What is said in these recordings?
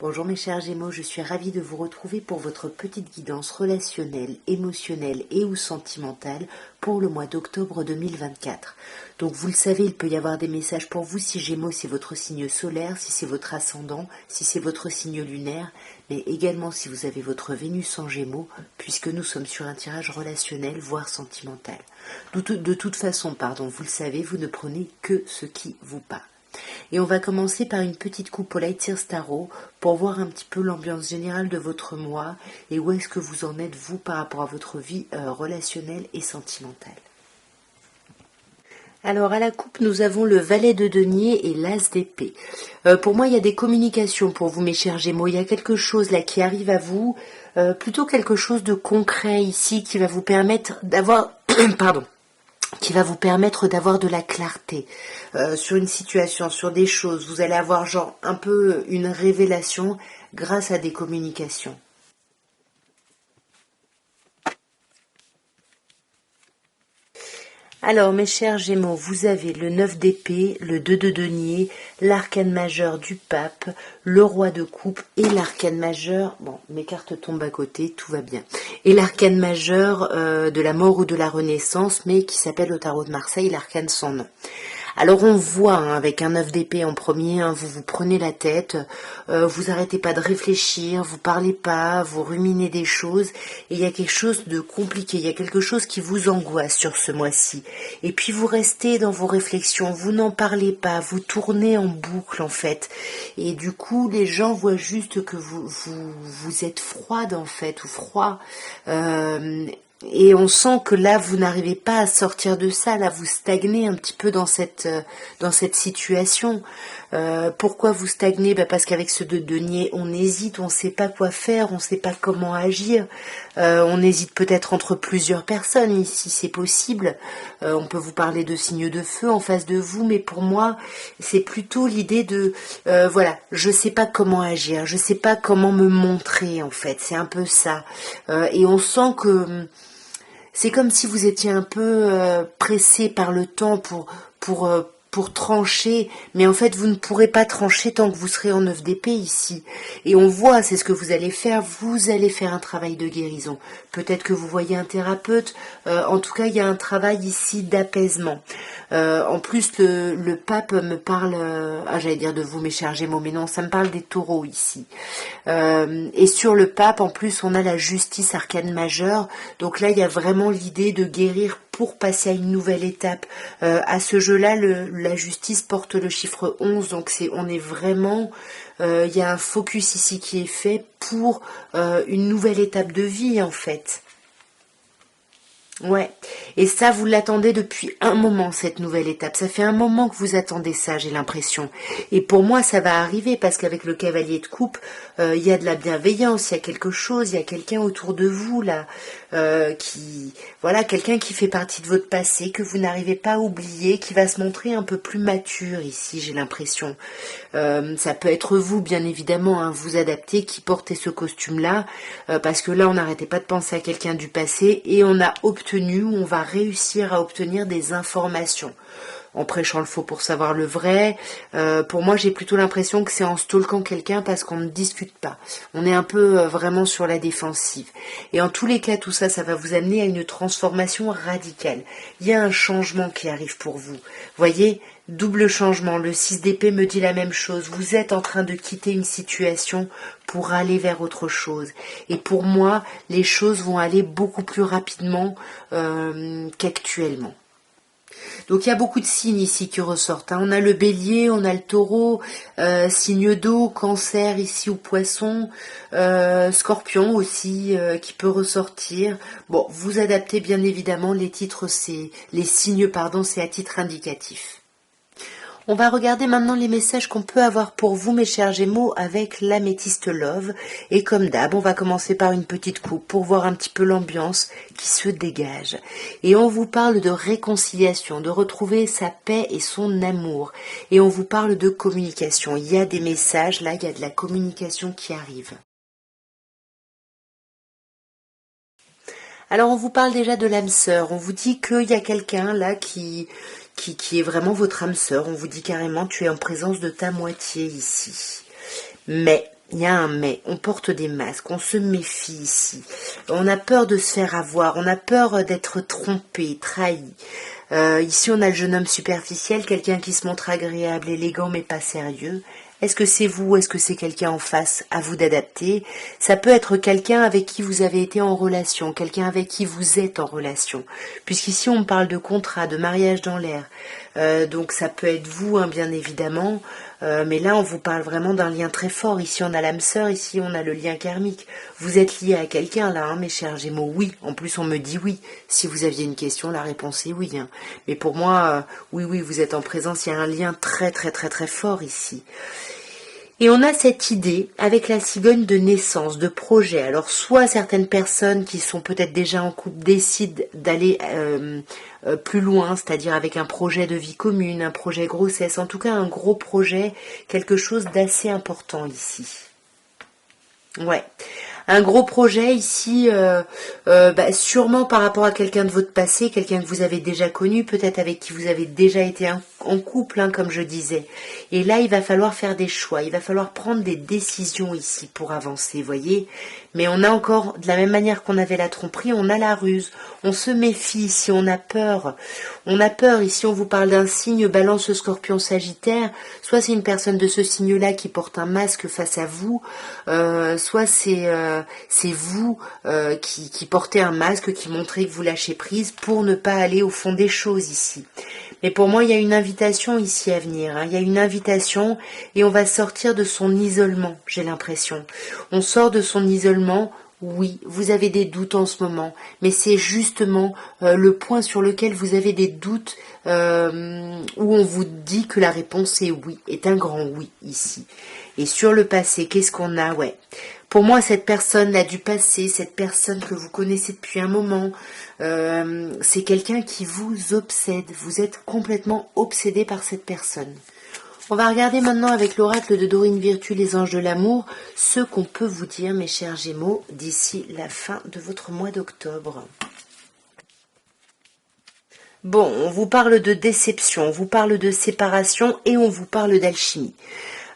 Bonjour mes chers Gémeaux, je suis ravie de vous retrouver pour votre petite guidance relationnelle, émotionnelle et ou sentimentale pour le mois d'octobre 2024. Donc vous le savez, il peut y avoir des messages pour vous si Gémeaux c'est votre signe solaire, si c'est votre ascendant, si c'est votre signe lunaire, mais également si vous avez votre Vénus en Gémeaux, puisque nous sommes sur un tirage relationnel, voire sentimental. De toute façon, vous le savez, vous ne prenez que ce qui vous parle. Et on va commencer par une petite coupe au Light Years Tarot pour voir un petit peu l'ambiance générale de votre mois et où est-ce que vous en êtes vous par rapport à votre vie relationnelle et sentimentale. Alors à la coupe, nous avons le valet de denier et l'as d'épée. Pour moi, il y a des communications pour vous mes chers Gémeaux. Il y a quelque chose là qui arrive à vous, plutôt quelque chose de concret ici qui va vous permettre d'avoir... Pardon. Qui va vous permettre d'avoir de la clarté sur une situation, sur des choses. Vous allez avoir genre un peu une révélation grâce à des communications. Alors mes chers Gémeaux, vous avez le 9 d'épée, le 2 de denier, l'arcane majeur du pape, le roi de coupe et l'arcane majeur, bon mes cartes tombent à côté, tout va bien, et l'arcane majeur de la mort ou de la renaissance, mais qui s'appelle au tarot de Marseille l'arcane sans nom. Alors on voit avec un 9 d'épée en premier, vous vous prenez la tête, vous arrêtez pas de réfléchir, vous parlez pas, vous ruminez des choses, et il y a quelque chose de compliqué, il y a quelque chose qui vous angoisse sur ce mois-ci. Et puis vous restez dans vos réflexions, vous n'en parlez pas, vous tournez en boucle en fait. Et du coup les gens voient juste que vous êtes froide en fait, ou froid. Et on sent que là, vous n'arrivez pas à sortir de ça. Là, vous stagnez un petit peu dans cette situation. Pourquoi vous stagnez? Parce qu'avec ce de denier, on hésite, on ne sait pas quoi faire, on ne sait pas comment agir. On hésite peut-être entre plusieurs personnes ici, c'est possible. On peut vous parler de signes de feu en face de vous, mais pour moi, c'est plutôt l'idée de, voilà, je ne sais pas comment agir, je ne sais pas comment me montrer en fait. C'est un peu ça. Et on sent que... C'est comme si vous étiez un peu pressé par le temps pour trancher, mais en fait vous ne pourrez pas trancher tant que vous serez en 9 d'épée ici. Et on voit, c'est ce que vous allez faire un travail de guérison. Peut-être que vous voyez un thérapeute, en tout cas il y a un travail ici d'apaisement. En plus le pape me parle, j'allais dire de vous mes chers Gémeaux, mais non, ça me parle des taureaux ici. Et sur le pape, en plus on a la justice arcane majeure, donc là il y a vraiment l'idée de guérir pour passer à une nouvelle étape. À ce jeu-là, la justice porte le chiffre 11, donc on est vraiment... Il y a un focus ici qui est fait pour une nouvelle étape de vie, en fait. Ouais, et ça, vous l'attendez depuis un moment, cette nouvelle étape. Ça fait un moment que vous attendez ça, j'ai l'impression. Et pour moi, ça va arriver, parce qu'avec le cavalier de coupe, il y a de la bienveillance, il y a quelque chose, il y a quelqu'un autour de vous, là, voilà, quelqu'un qui fait partie de votre passé, que vous n'arrivez pas à oublier, qui va se montrer un peu plus mature ici, j'ai l'impression. Ça peut être vous, bien évidemment, vous adaptez, qui portez ce costume-là, parce que là, on n'arrêtait pas de penser à quelqu'un du passé, et on a on va réussir à obtenir des informations. En prêchant le faux pour savoir le vrai, pour moi j'ai plutôt l'impression que c'est en stalkant quelqu'un parce qu'on ne discute pas. On est un peu vraiment sur la défensive. Et en tous les cas, tout ça, ça va vous amener à une transformation radicale. Il y a un changement qui arrive pour vous. Voyez, double changement. Le 6 d'épée me dit la même chose. Vous êtes en train de quitter une situation pour aller vers autre chose. Et pour moi, les choses vont aller beaucoup plus rapidement qu'actuellement. Donc il y a beaucoup de signes ici qui ressortent. On a le bélier, on a le taureau, signe d'eau, cancer ici ou poisson, scorpion aussi qui peut ressortir. Bon, vous adaptez bien évidemment les titres, les signes, c'est à titre indicatif. On va regarder maintenant les messages qu'on peut avoir pour vous, mes chers Gémeaux, avec l'améthyste Love. Et comme d'hab, on va commencer par une petite coupe pour voir un petit peu l'ambiance qui se dégage. Et on vous parle de réconciliation, de retrouver sa paix et son amour. Et on vous parle de communication. Il y a des messages, là, il y a de la communication qui arrive. Alors on vous parle déjà de l'âme sœur. On vous dit qu'il y a quelqu'un là qui est vraiment votre âme sœur. On vous dit carrément tu es en présence de ta moitié ici. Mais il y a un mais, on porte des masques, on se méfie ici, on a peur de se faire avoir, on a peur d'être trompé, trahi. Ici on a le jeune homme superficiel, quelqu'un qui se montre agréable, élégant mais pas sérieux. Est-ce que c'est vous, est-ce que c'est quelqu'un en face? À vous d'adapter. Ça peut être quelqu'un avec qui vous avez été en relation, quelqu'un avec qui vous êtes en relation. Puisqu'ici on parle de contrat, de mariage dans l'air. Donc ça peut être vous, hein, bien évidemment. Mais là on vous parle vraiment d'un lien très fort. Ici on a l'âme sœur, ici on a le lien karmique. Vous êtes lié à quelqu'un là, hein, mes chers Gémeaux. Oui, en plus on me dit oui. Si vous aviez une question, la réponse est oui. Hein. Mais pour moi, oui, vous êtes en présence. Il y a un lien très très très très fort ici. Et on a cette idée avec la cigogne de naissance, de projet. Alors soit certaines personnes qui sont peut-être déjà en couple décident d'aller plus loin, c'est-à-dire avec un projet de vie commune, un projet grossesse, en tout cas un gros projet, quelque chose d'assez important ici. Ouais. Un gros projet ici, sûrement par rapport à quelqu'un de votre passé, quelqu'un que vous avez déjà connu, peut-être avec qui vous avez déjà été en couple, hein, comme je disais. Et là, il va falloir faire des choix, il va falloir prendre des décisions ici pour avancer, voyez. Mais on a encore, de la même manière qu'on avait la tromperie, on a la ruse. On se méfie ici, on a peur. On a peur, ici on vous parle d'un signe Balance, Scorpion, Sagittaire. Soit c'est une personne de ce signe-là qui porte un masque face à vous, soit c'est vous qui portez un masque, qui montrez que vous lâchez prise pour ne pas aller au fond des choses ici. Mais pour moi, il y a une invitation ici à venir. Hein. Il y a une invitation et on va sortir de son isolement, j'ai l'impression. On sort de son isolement. Oui, vous avez des doutes en ce moment, mais c'est justement le point sur lequel vous avez des doutes où on vous dit que la réponse est oui, est un grand oui ici. Et sur le passé, qu'est-ce qu'on a? Ouais. Pour moi, cette personne-là du passé, cette personne que vous connaissez depuis un moment, c'est quelqu'un qui vous obsède. Vous êtes complètement obsédé par cette personne. On va regarder maintenant avec l'oracle de Dorine Virtue, les anges de l'amour, ce qu'on peut vous dire, mes chers Gémeaux, d'ici la fin de votre mois d'octobre. Bon, on vous parle de déception, on vous parle de séparation et on vous parle d'alchimie.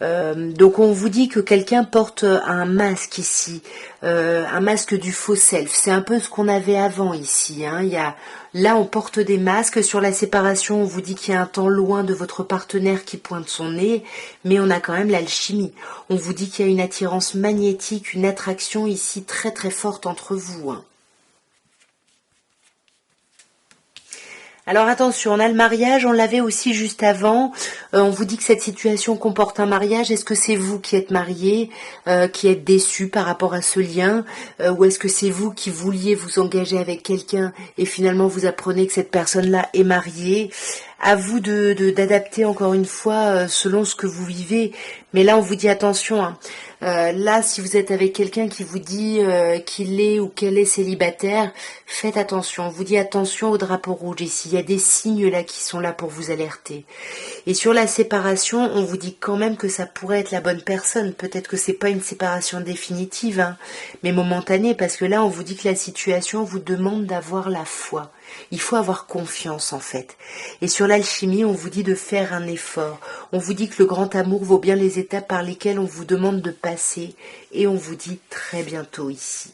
Donc on vous dit que quelqu'un porte un masque ici, un masque du faux self. C'est un peu ce qu'on avait avant ici. Hein. Là on porte des masques. Sur la séparation, on vous dit qu'il y a un temps loin de votre partenaire qui pointe son nez, mais on a quand même l'alchimie. On vous dit qu'il y a une attirance magnétique, une attraction ici très très forte entre vous. Hein. Alors attention, on a le mariage, on l'avait aussi juste avant. On vous dit que cette situation comporte un mariage. Est-ce que c'est vous qui êtes marié, qui êtes déçu par rapport à ce lien, ou est-ce que c'est vous qui vouliez vous engager avec quelqu'un et finalement vous apprenez que cette personne-là est mariée? À vous d'adapter encore une fois selon ce que vous vivez. Mais là, on vous dit attention. Hein. Là, si vous êtes avec quelqu'un qui vous dit qu'il est ou qu'elle est célibataire, faites attention. On vous dit attention au drapeau rouge ici. Il y a des signes là qui sont là pour vous alerter. Et sur la séparation, on vous dit quand même que ça pourrait être la bonne personne. Peut-être que c'est pas une séparation définitive, hein, mais momentanée, parce que là, on vous dit que la situation vous demande d'avoir la foi. Il faut avoir confiance en fait. Et sur l'alchimie, on vous dit de faire un effort. On vous dit que le grand amour vaut bien les étapes par lesquelles on vous demande de passer. Et on vous dit très bientôt ici.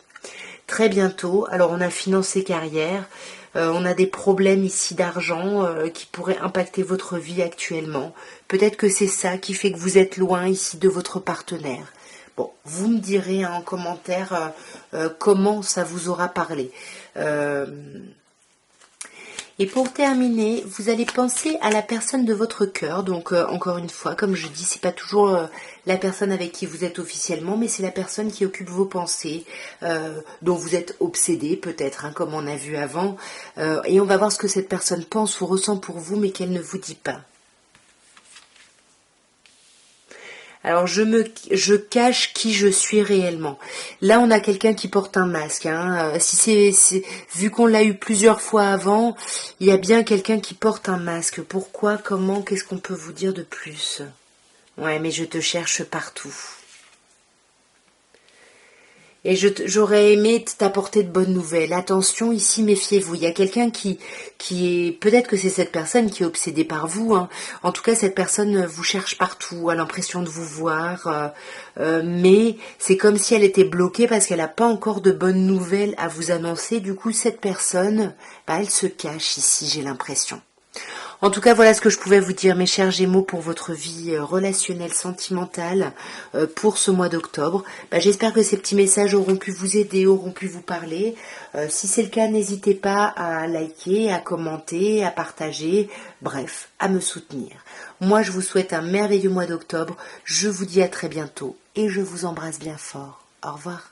Très bientôt. Alors on a financé carrière. On a des problèmes ici d'argent qui pourraient impacter votre vie actuellement. Peut-être que c'est ça qui fait que vous êtes loin ici de votre partenaire. Bon, vous me direz en commentaire comment ça vous aura parlé. Et pour terminer, vous allez penser à la personne de votre cœur. Donc encore une fois, comme je dis, c'est pas toujours la personne avec qui vous êtes officiellement, mais c'est la personne qui occupe vos pensées, dont vous êtes obsédé peut-être, hein, comme on a vu avant. Et on va voir ce que cette personne pense ou ressent pour vous, mais qu'elle ne vous dit pas. Alors je cache qui je suis réellement. Là on a quelqu'un qui porte un masque. Hein. Vu qu'on l'a eu plusieurs fois avant, il y a bien quelqu'un qui porte un masque. Pourquoi, comment, qu'est-ce qu'on peut vous dire de plus? Ouais, mais je te cherche partout. Et j'aurais aimé t'apporter de bonnes nouvelles. Attention, ici, méfiez-vous. Il y a quelqu'un qui est... Peut-être que c'est cette personne qui est obsédée par vous. Hein. En tout cas, cette personne vous cherche partout, a l'impression de vous voir. Mais c'est comme si elle était bloquée parce qu'elle n'a pas encore de bonnes nouvelles à vous annoncer. Du coup, cette personne, bah, elle se cache ici, j'ai l'impression. En tout cas, voilà ce que je pouvais vous dire, mes chers Gémeaux, pour votre vie relationnelle, sentimentale, pour ce mois d'octobre. J'espère que ces petits messages auront pu vous aider, auront pu vous parler. Si c'est le cas, n'hésitez pas à liker, à commenter, à partager, bref, à me soutenir. Moi, je vous souhaite un merveilleux mois d'octobre. Je vous dis à très bientôt et je vous embrasse bien fort. Au revoir.